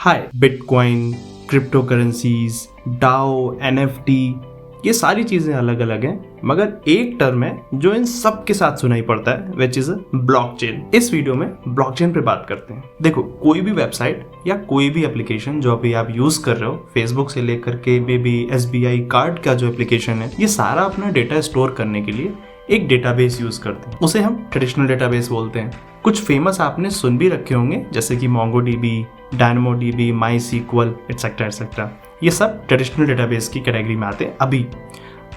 हाय, bitcoin, crypto currencies, DAO, NFT, ये सारी चीज़ें अलग अलग हैं, मगर एक टर्म है जो इन सब के साथ सुनाई पड़ता है, विच इज ब्लॉकचेन। इस वीडियो में ब्लॉकचेन पे बात करते हैं। देखो, कोई भी वेबसाइट या कोई भी एप्लीकेशन जो अभी आप यूज कर रहे हो, फेसबुक से लेकर के बेबी एसबीआई कार्ड का जो एप्लीकेशन है, ये सारा अपना डेटा स्टोर करने के लिए एक डेटाबेस यूज करते हैं। उसे हम ट्रेडिशनल डेटाबेस बोलते हैं। कुछ फेमस आपने सुन भी रखे होंगे, जैसे कि मोंगोडीबी, डायनामोडीबी, माईसीक्वल, एटसेट्रा एटसेट्रा। ये सब ट्रेडिशनल डेटाबेस की कैटेगरी में आते हैं। अभी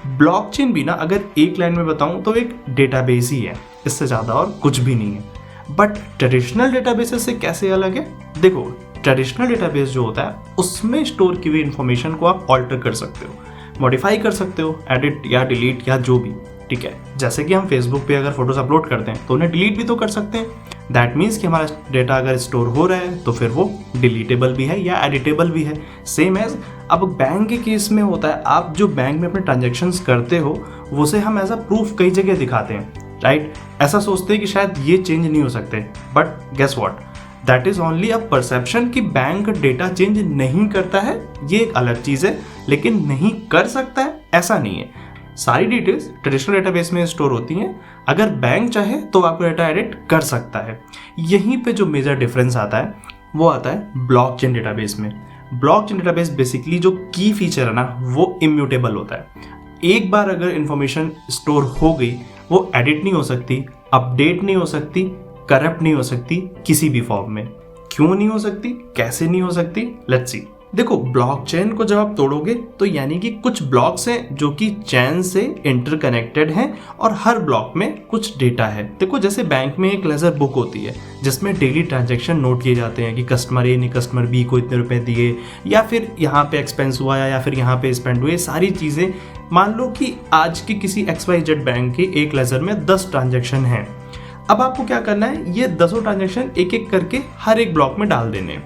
ब्लॉकचेन भी ना, अगर एक लाइन में बताऊं तो एक डेटाबेस ही है, इससे ज़्यादा और कुछ भी नहीं है। बट ट्रेडिशनल डेटाबेसेस से कैसे अलग है? देखो, ट्रेडिशनल डेटाबेस जो होता है उसमें स्टोर की हुई इन्फॉर्मेशन को आप ऑल्टर कर सकते हो, मॉडिफाई कर सकते हो, एडिट या डिलीट या जो भी, ठीक है। जैसे कि हम फेसबुक पे अगर फोटोज अपलोड करते हैं तो उन्हें डिलीट भी तो कर सकते हैं। दैट मीन्स कि हमारा डेटा अगर स्टोर हो रहा है तो फिर वो डिलीटेबल भी है या एडिटेबल भी है। सेम एज अब बैंक के केस में होता है, आप जो बैंक में अपने ट्रांजेक्शन्स करते हो उसे हम एज अ प्रूफ कई जगह दिखाते हैं, राइट। ऐसा सोचते हैं कि शायद ये चेंज नहीं हो सकते, but guess what, that is only a perception कि बैंक डेटा चेंज नहीं करता है, ये एक अलग चीज़ है। लेकिन नहीं कर सकता है ऐसा नहीं है। सारी डिटेल्स ट्रेडिशनल डेटाबेस में स्टोर होती हैं। अगर बैंक चाहे तो आपका डेटा एडिट कर सकता है। यहीं पे जो मेजर डिफरेंस आता है वो आता है ब्लॉकचेन डेटाबेस में। ब्लॉकचेन डेटाबेस बेसिकली जो की फीचर है ना, वो इम्यूटेबल होता है। एक बार अगर इंफॉर्मेशन स्टोर हो गई, वो एडिट नहीं हो सकती, अपडेट नहीं हो सकती, करप्ट नहीं हो सकती किसी भी फॉर्म में। क्यों नहीं हो सकती, कैसे नहीं हो सकती, लेट्स सी। देखो, ब्लॉकचेन को जब आप तोड़ोगे तो यानी कि कुछ ब्लॉक्स हैं जो कि चेन से इंटरकनेक्टेड हैं और हर ब्लॉक में कुछ डेटा है। देखो, जैसे बैंक में एक लेजर बुक होती है जिसमें डेली ट्रांजैक्शन नोट किए जाते हैं कि कस्टमर ए ने कस्टमर बी को इतने रुपए दिए, या फिर यहाँ पे एक्सपेंस हुआ या फिर यहाँ पे स्पेंड हुए, सारी चीज़ें। मान लो कि आज की किसी XYZ बैंक के एक लेजर में 10 ट्रांजेक्शन हैं। अब आपको क्या करना है, ये 10 ट्रांजेक्शन एक एक करके हर एक ब्लॉक में डाल देने।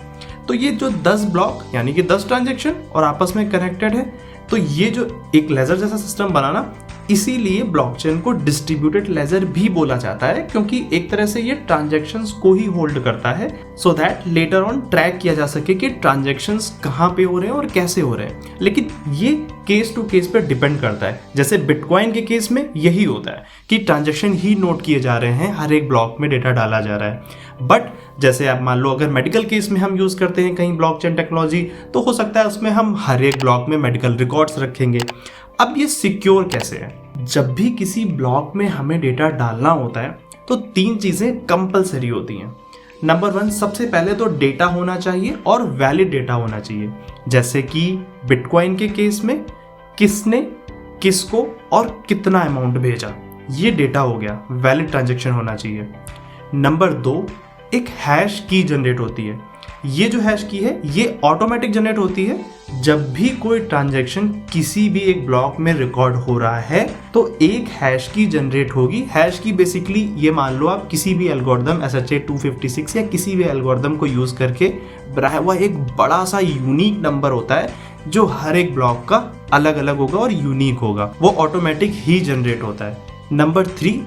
तो ये जो 10 ब्लॉक यानी कि 10 ट्रांजेक्शन और आपस में कनेक्टेड है, तो ये जो एक लेजर जैसा सिस्टम बनाना, इसीलिए ब्लॉकचेन को डिस्ट्रीब्यूटेड लेजर भी बोला जाता है, क्योंकि एक तरह से ये ट्रांजेक्शंस को ही होल्ड करता है, so that later on track किया जा सके कि ट्रांजेक्शंस कहाँ पे हो रहे हैं और कैसे हो रहे हैं। लेकिन ये केस टू केस पे डिपेंड करता है। जैसे बिटकॉइन के केस में यही होता है कि ट्रांजेक्शन ही नोट किए जा रहे हैं, हर एक ब्लॉक में डेटा डाला जा रहा है। बट जैसे आप मान लो, अगर मेडिकल केस में हम यूज़ करते हैं कहीं ब्लॉकचेन टेक्नोलॉजी, तो हो सकता है उसमें हम हर एक ब्लॉक में मेडिकल रिकॉर्ड्स रखेंगे। अब ये सिक्योर कैसे है? जब भी किसी ब्लॉक में हमें डेटा डालना होता है तो 3 चीज़ें कंपलसरी होती हैं। नंबर 1, सबसे पहले तो डेटा होना चाहिए और वैलिड डेटा होना चाहिए। जैसे कि बिटकॉइन के केस में किसने किसको और कितना अमाउंट भेजा, ये डेटा हो गया, वैलिड ट्रांजैक्शन होना चाहिए। नंबर 2, एक हैश की जनरेट होती है। ये जो हैश की है ये ऑटोमेटिक जनरेट होती है। जब भी कोई ट्रांजैक्शन किसी भी एक ब्लॉक में रिकॉर्ड हो रहा है तो एक हैश की जनरेट होगी। हैश की बेसिकली ये मान लो आप किसी भी एल्गोरिदम SHA 256 या किसी भी एल्गोरिदम को यूज करके बनाया हुआ एक बड़ा सा यूनिक नंबर होता है जो हर एक ब्लॉक का अलग अलग होगा और यूनिक होगा, वो ऑटोमेटिक ही जनरेट होता है। नंबर 3,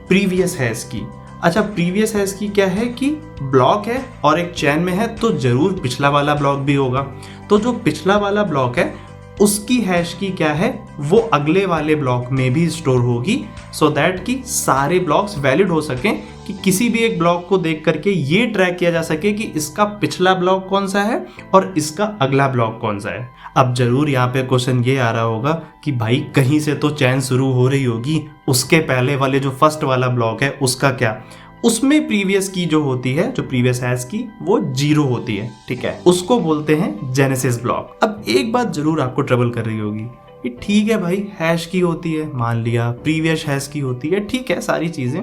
प्रीवियस हैश की। अच्छा, प्रीवियस हैश की क्या है कि ब्लॉक है और एक चेन में है तो जरूर पिछला वाला ब्लॉक भी होगा। तो जो पिछला वाला ब्लॉक है उसकी हैश की क्या है, वो अगले वाले ब्लॉक में भी स्टोर होगी, सो दैट कि सारे ब्लॉक्स वैलिड हो सकें, कि किसी भी एक ब्लॉक को देख करके ये ट्रैक किया जा सके कि इसका पिछला ब्लॉक कौन सा है और इसका अगला ब्लॉक कौन सा है। अब जरूर यहाँ पे क्वेश्चन ये आ रहा होगा कि भाई कहीं से तो चैन शुरू हो रही होगी, उसके पहले वाले जो फर्स्ट वाला ब्लॉक है उसका क्या? उसमें प्रीवियस की जो होती है, जो प्रीवियस हैश की, वो 0 होती है, ठीक है। उसको बोलते हैं जेनेसिस ब्लॉक। अब एक बात जरूर आपको ट्रबल कर रही होगी कि ठीक है भाई, हैश की होती है, मान लिया, प्रीवियस हैश की होती है, ठीक है, सारी चीजें,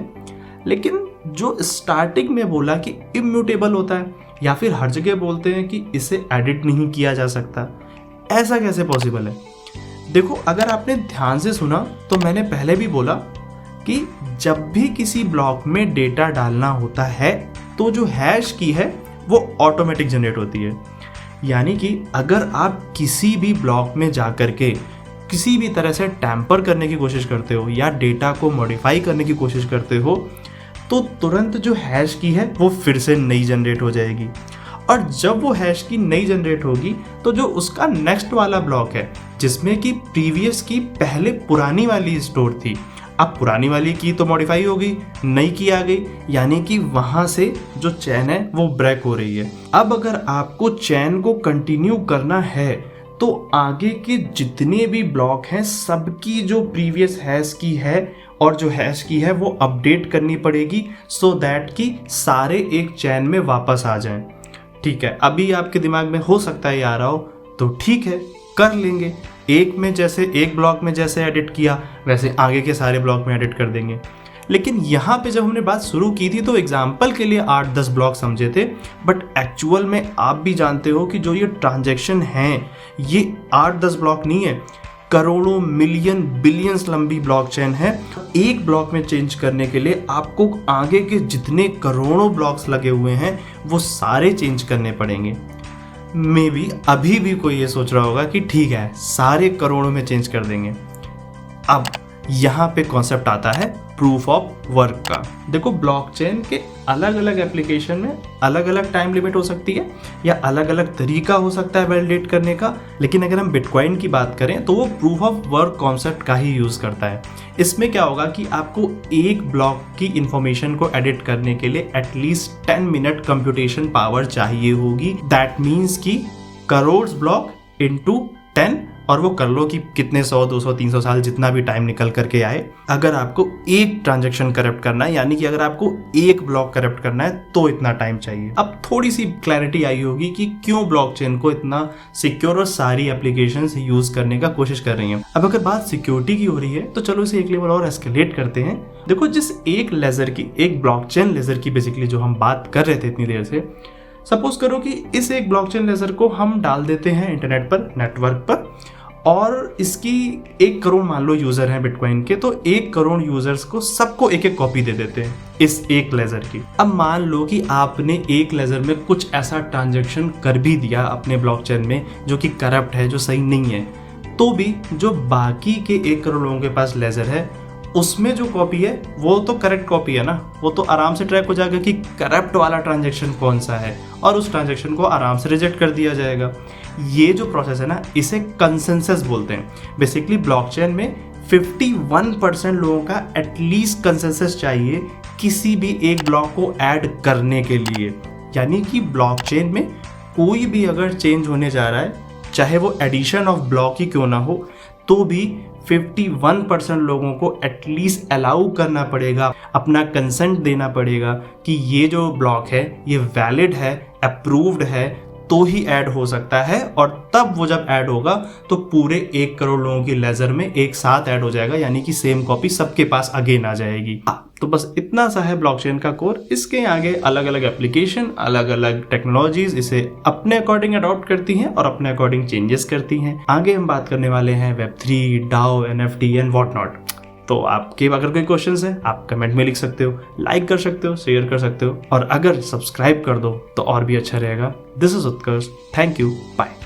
लेकिन जो स्टार्टिंग में बोला कि इम्यूटेबल होता है, या फिर हर जगह बोलते हैं कि इसे एडिट नहीं किया जा सकता, ऐसा कैसे पॉसिबल है? देखो, अगर आपने ध्यान से सुना तो मैंने पहले भी बोला कि जब भी किसी ब्लॉक में डेटा डालना होता है तो जो हैश की है वो ऑटोमेटिक जनरेट होती है। यानी कि अगर आप किसी भी ब्लॉक में जाकर के किसी भी तरह से टैम्पर करने की कोशिश करते हो या डेटा को मॉडिफाई करने की कोशिश करते हो, तो तुरंत जो हैश की है वो फिर से नई जनरेट हो जाएगी। और जब वो हैश की नई जनरेट होगी तो जो उसका नेक्स्ट वाला ब्लॉक है जिसमें कि प्रीवियस की पहले पुरानी वाली स्टोर थी, अब पुरानी वाली की तो मॉडिफाई हो गई, नई की आ गई, यानी कि वहां से जो चेन है वो ब्रेक हो रही है। अब अगर आपको चेन को कंटिन्यू करना है तो आगे के जितने भी ब्लॉक हैं सबकी जो प्रीवियस हैश की है और जो हैश की है वो अपडेट करनी पड़ेगी सो दैट कि सारे एक चेन में वापस आ जाएं। ठीक है, अभी आपके दिमाग में हो सकता है ये आ रहा हो, तो ठीक है कर लेंगे। एक ब्लॉक में जैसे एडिट किया वैसे आगे के सारे ब्लॉक में एडिट कर देंगे। लेकिन यहाँ पे जब हमने बात शुरू की थी तो एग्जाम्पल के लिए 8-10 ब्लॉक समझे थे, बट एक्चुअल में आप भी जानते हो कि जो ये ट्रांजैक्शन हैं ये 8-10 ब्लॉक नहीं है, करोड़ों मिलियन बिलियंस लंबी ब्लॉकचेन है। एक ब्लॉक में चेंज करने के लिए आपको आगे के जितने करोड़ों ब्लॉक्स लगे हुए हैं वो सारे चेंज करने पड़ेंगे। मे बी अभी भी कोई ये सोच रहा होगा कि ठीक है सारे करोड़ों में चेंज कर देंगे। अब यहाँ पे कॉन्सेप्ट आता है प्रूफ ऑफ वर्क का। देखो ब्लॉकचेन के अलग अलग एप्लीकेशन में अलग अलग टाइम लिमिट हो सकती है या अलग अलग तरीका हो सकता है वैलिडेट करने का, लेकिन अगर हम बिटकॉइन की बात करें तो वो प्रूफ ऑफ वर्क कॉन्सेप्ट का ही यूज़ करता है। इसमें क्या होगा कि आपको एक ब्लॉक की इंफॉर्मेशन को एडिट करने के लिए एटलीस्ट 10 मिनट कंप्यूटेशन पावर चाहिए होगी। दैट मीन्स कि करोड़ ब्लॉक इंटू 10, और वो कर लो कि कितने 100, 200, 300 साल जितना भी टाइम निकल करके आए, अगर आपको एक ट्रांजैक्शन करप्ट करना है, यानी कि अगर आपको एक ब्लॉक करप्ट करना है तो इतना टाइम चाहिए। अब थोड़ी सी क्लैरिटी आई होगी कि क्यों ब्लॉकचेन को इतना सिक्योर और सारी एप्लीकेशंस यूज करने का कोशिश कर रही हैं। अब अगर बात सिक्योरिटी की हो रही है तो चलो इसे एक लेवल और एस्केलेट करते हैं। देखो जिस एक ब्लॉकचेन लेजर की बेसिकली जो हम बात कर रहे थे इतनी देर से, सपोज करो कि इस एक ब्लॉकचेन लेजर को हम डाल देते हैं इंटरनेट पर, नेटवर्क पर, और इसकी 1 करोड़ मान लो यूजर हैं बिटकॉइन के, तो 1 करोड़ यूजर्स को सबको एक एक कॉपी दे देते हैं इस एक लेजर की। अब मान लो कि आपने एक लेजर में कुछ ऐसा ट्रांजैक्शन कर भी दिया अपने ब्लॉकचेन में जो कि करप्ट है, जो सही नहीं है, तो भी जो बाकी के 1 करोड़ लोगों के पास लेजर है उसमें जो कॉपी है वो तो करेक्ट कॉपी है ना, वो तो आराम से ट्रैक हो जाएगा कि करप्ट वाला ट्रांजैक्शन कौन सा है और उस ट्रांजैक्शन को आराम से रिजेक्ट कर दिया जाएगा। ये जो प्रोसेस है ना इसे कंसेंसस बोलते हैं। बेसिकली ब्लॉकचेन में 51% लोगों का एटलीस्ट कंसेंसस चाहिए किसी भी एक ब्लॉक को ऐड करने के लिए। यानी कि ब्लॉकचेन में कोई भी अगर चेंज होने जा रहा है, चाहे वो एडिशन ऑफ ब्लॉक ही क्यों ना हो, तो भी 51% लोगों को एटलीस्ट अलाउ करना पड़ेगा, अपना कंसेंट देना पड़ेगा कि ये जो ब्लॉक है ये वैलिड है, अप्रूव्ड है, तो ही ऐड हो सकता है। और तब वो जब ऐड होगा तो पूरे 1 करोड़ लोगों की लेजर में एक साथ ऐड हो जाएगा, यानी कि सेम कॉपी सबके पास अगेन आ जाएगी। तो बस इतना सा है ब्लॉकचेन का कोर। इसके आगे अलग अलग एप्लीकेशन, अलग अलग टेक्नोलॉजीज इसे अपने अकॉर्डिंग अडॉप्ट करती हैं और अपने अकॉर्डिंग चेंजेस करती हैं। आगे हम बात करने वाले हैं Web3, DAO, NFT and what not. तो आपके अगर कोई क्वेश्चंस है आप कमेंट में लिख सकते हो, लाइक कर सकते हो, शेयर कर सकते हो, और अगर सब्सक्राइब कर दो तो और भी अच्छा रहेगा। This is Utkarsh, thank you, bye.